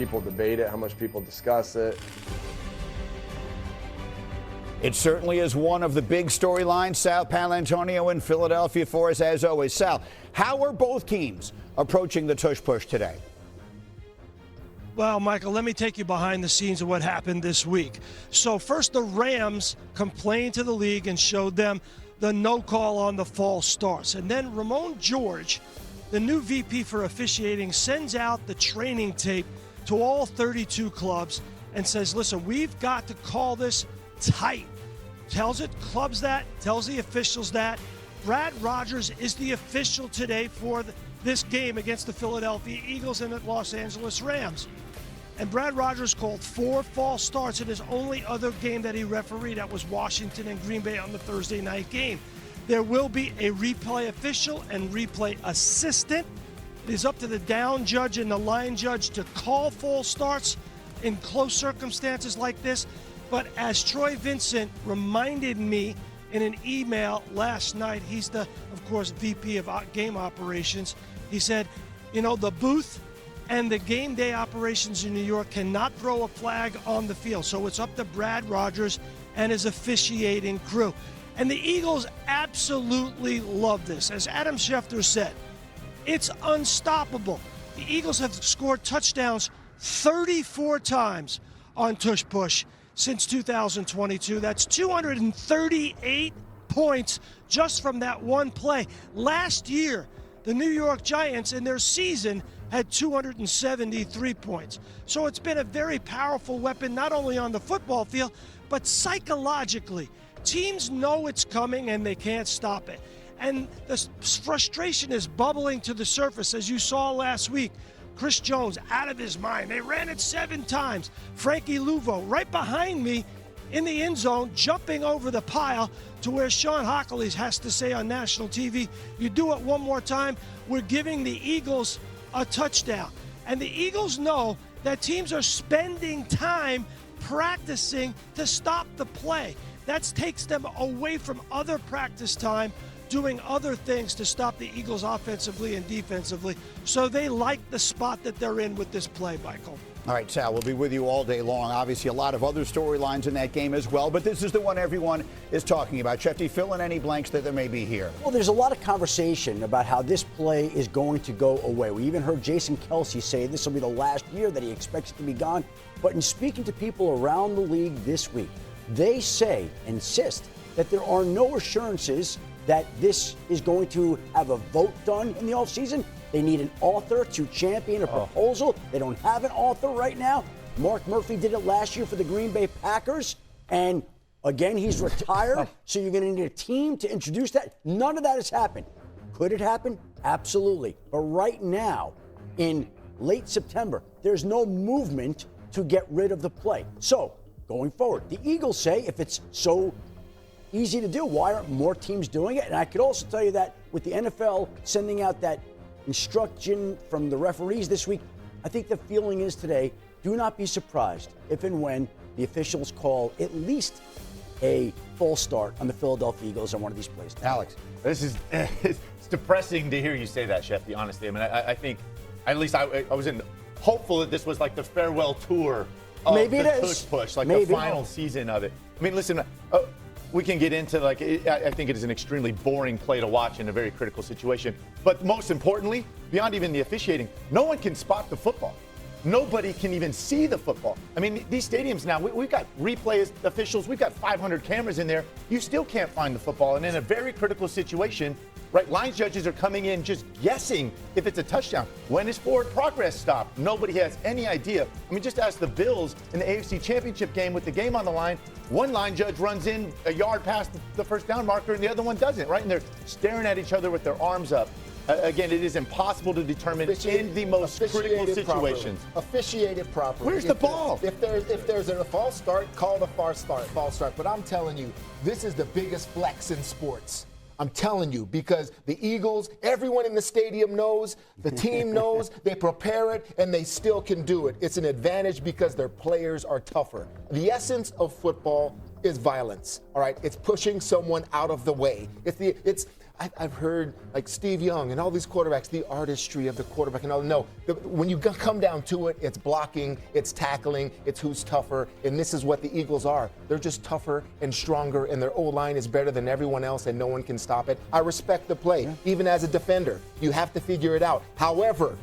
people debate it, how much people discuss it. It certainly is one of the big storylines. Sal Paolantonio in Philadelphia for us, as always. Sal, how are both teams approaching the tush push today? Well, Michael, let me take you behind the scenes of what happened this week. So first, the Rams complained to the league and showed them the no call on the false starts. And then Ramon George, the new VP for officiating, sends out the training tape to all 32 clubs and says, listen, we've got to call this tight. Tells it clubs that, tells the officials that. Brad Rogers is the official today for this game against the Philadelphia Eagles and the Los Angeles Rams. And Brad Rogers called 4 false starts in his only other game that he refereed. That was Washington and Green Bay on the Thursday night game. There will be a replay official and replay assistant. It is up to the down judge and the line judge to call false starts in close circumstances like this. But as Troy Vincent reminded me in an email last night, he's the, of course, VP of game operations. He said, you know, the booth and the game day operations in New York cannot throw a flag on the field. So it's up to Brad Rogers and his officiating crew. And the Eagles absolutely love this. As Adam Schefter said, it's unstoppable. The Eagles have scored touchdowns 34 times on tush push since 2022. That's 238 points just from that one play. Last year, the New York Giants in their season had 273 points. So it's been a very powerful weapon, not only on the football field, but psychologically. Teams know it's coming and they can't stop it. And the frustration is bubbling to the surface, as you saw last week. Chris Jones out of his mind. They ran it 7 times. Frankie Luvo right behind me in the end zone, jumping over the pile to where Sean Hockley has to say on national TV, you do it one more time, we're giving the Eagles a touchdown. And the Eagles know that teams are spending time practicing to stop the play. That takes them away from other practice time, doing other things to stop the Eagles offensively and defensively. So they like the spot that they're in with this play, Michael. All right, Sal, we'll be with you all day long. Obviously, a lot of other storylines in that game as well, but this is the one everyone is talking about. Shefty, fill in any blanks that there may be here. Well, there's a lot of conversation about how this play is going to go away. We even heard Jason Kelce say this will be the last year that he expects it to be gone. But in speaking to people around the league this week, they insist that there are no assurances that this is going to have a vote done in the offseason. They need an author to champion a proposal. They don't have an author right now. Mark Murphy did it last year for the Green Bay Packers. And again, he's retired. So you're going to need a team to introduce that. None of that has happened. Could it happen? Absolutely. But right now, in late September, there's no movement to get rid of the play. So going forward, the Eagles say if it's so easy to do, why aren't more teams doing it? And I could also tell you that with the NFL sending out that instruction from the referees this week, I think the feeling is today, do not be surprised if and when the officials call at least a false start on the Philadelphia Eagles on one of these plays. Alex. This is it's depressing to hear you say that, Shefty, honestly. I mean, I think, at least I was hopeful that this was like the farewell tour of Maybe the it tush is. push, like Maybe. the final season of it. I mean, listen, we can get into, like, I think it is an extremely boring play to watch in a very critical situation. But most importantly, beyond even the officiating, no one can spot the football. Nobody can even see the football. I mean, these stadiums now, we've got replay officials, we've got 500 cameras in there. You still can't find the football. And in a very critical situation, right, line judges are coming in just guessing if it's a touchdown. When is forward progress stopped? Nobody has any idea. I mean, just ask the Bills in the AFC Championship game with the game on the line. One line judge runs in a yard past the first down marker and the other one doesn't, right? And they're staring at each other with their arms up. Again, it is impossible to determine in the most critical situations. Officiated properly. Where's the ball? If there's a false start, call the false start. But I'm telling you, this is the biggest flex in sports. I'm telling you, because the Eagles, everyone in the stadium knows, the team knows, they prepare it, and they still can do it. It's an advantage because their players are tougher. The essence of football is violence, all right? It's pushing someone out of the way. I've heard like Steve Young and all these quarterbacks, the artistry of the quarterback and all. No, when you come down to it, it's blocking, it's tackling, it's who's tougher, and this is what the Eagles are. They're just tougher and stronger, and their O-line is better than everyone else, and no one can stop it. I respect the play. Even as a defender, you have to figure it out. However,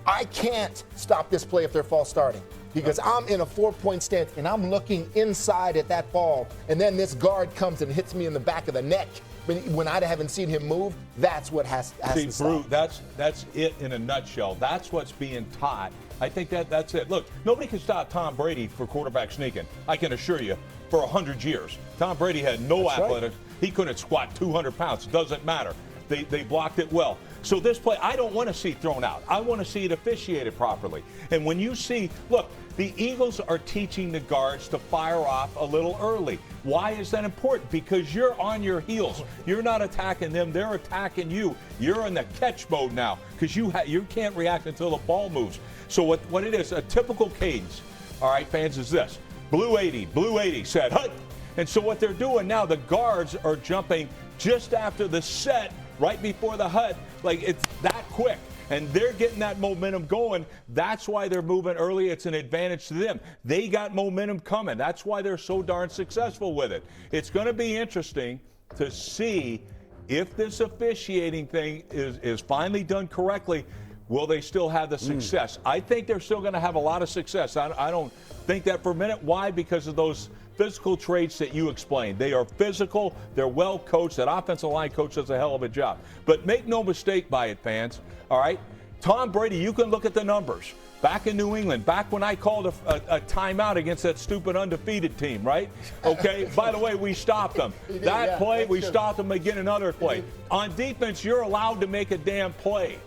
I can't stop this play if they're false starting, because I'm in a 4-point stance and I'm looking inside at that ball, and then this guard comes and hits me in the back of the neck. When I haven't seen him move, that's what has to stop. That's it in a nutshell. That's what's being taught. I think that's it. Look, nobody can stop Tom Brady for quarterback sneaking. I can assure you, for 100 years. Tom Brady had no athletics. Right. He couldn't squat 200 pounds. It doesn't matter. They blocked it well. So this play, I don't want to see thrown out. I want to see it officiated properly. And when you see, look, the Eagles are teaching the guards to fire off a little early. Why is that important? Because you're on your heels. You're not attacking them. They're attacking you. You're in the catch mode now because you can't react until the ball moves. So what it is, a typical cadence, all right, fans, is this. Blue 80 said, hut. And so what they're doing now, the guards are jumping just after the set, right before the hut, like it's that quick. And they're getting that momentum going. That's why they're moving early. It's an advantage to them. They got momentum coming. That's why they're so darn successful with it. It's going to be interesting to see if this officiating thing is finally done correctly. Will they still have the success? I think they're still going to have a lot of success. I don't think that for a minute. Why? Because of those physical traits that you explained. They are physical. They're well coached. That offensive line coach does a hell of a job. But make no mistake by it, fans. All right? Tom Brady, you can look at the numbers. Back in New England, back when I called a timeout against that stupid undefeated team, right? Okay, by the way, we stopped them. That play, we stopped them again, another play. On defense, you're allowed to make a damn play.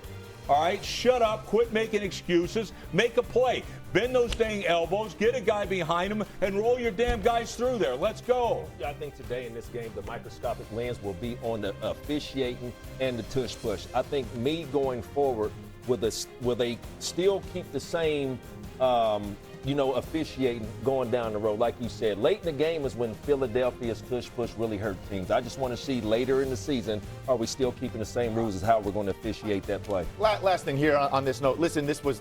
All right, shut up, quit making excuses, make a play. Bend those dang elbows, get a guy behind him, and roll your damn guys through there. Let's go. I think today in this game, the microscopic lens will be on the officiating and the tush push. I think me going forward, will they still keep the same, officiating going down the road? Like you said, late in the game is when Philadelphia's tush push really hurt teams. I just want to see later in the season, are we still keeping the same rules as how we're going to officiate that play? Last thing here on this note. Listen, this was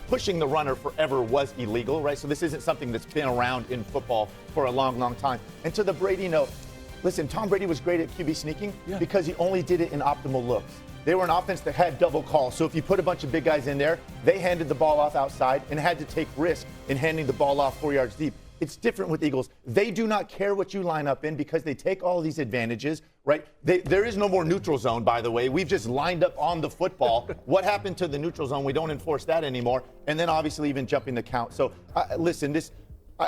pushing the runner forever was illegal, right? So this isn't something that's been around in football for a long, long time. And to the Brady note, listen, Tom Brady was great at QB sneaking because he only did it in optimal looks. They were an offense that had double calls. So if you put a bunch of big guys in there, they handed the ball off outside and had to take risk in handing the ball off 4 yards deep. It's different with Eagles. They do not care what you line up in because they take all these advantages, right? There is no more neutral zone, by the way. We've just lined up on the football. What happened to the neutral zone? We don't enforce that anymore. And then obviously even jumping the count. So listen,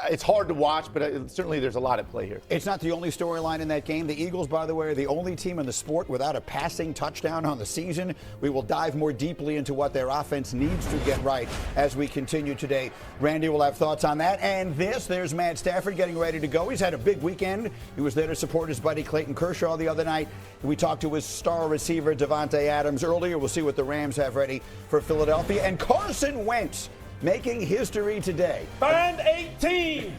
it's hard to watch, but certainly there's a lot at play here. It's not the only storyline in that game. The Eagles, by the way, are the only team in the sport without a passing touchdown on the season. We will dive more deeply into what their offense needs to get right as we continue today. Randy will have thoughts on that. And there's Matt Stafford getting ready to go. He's had a big weekend. He was there to support his buddy Clayton Kershaw the other night. We talked to his star receiver, Devontae Adams, earlier. We'll see what the Rams have ready for Philadelphia. And Carson Wentz making history today. Band 18.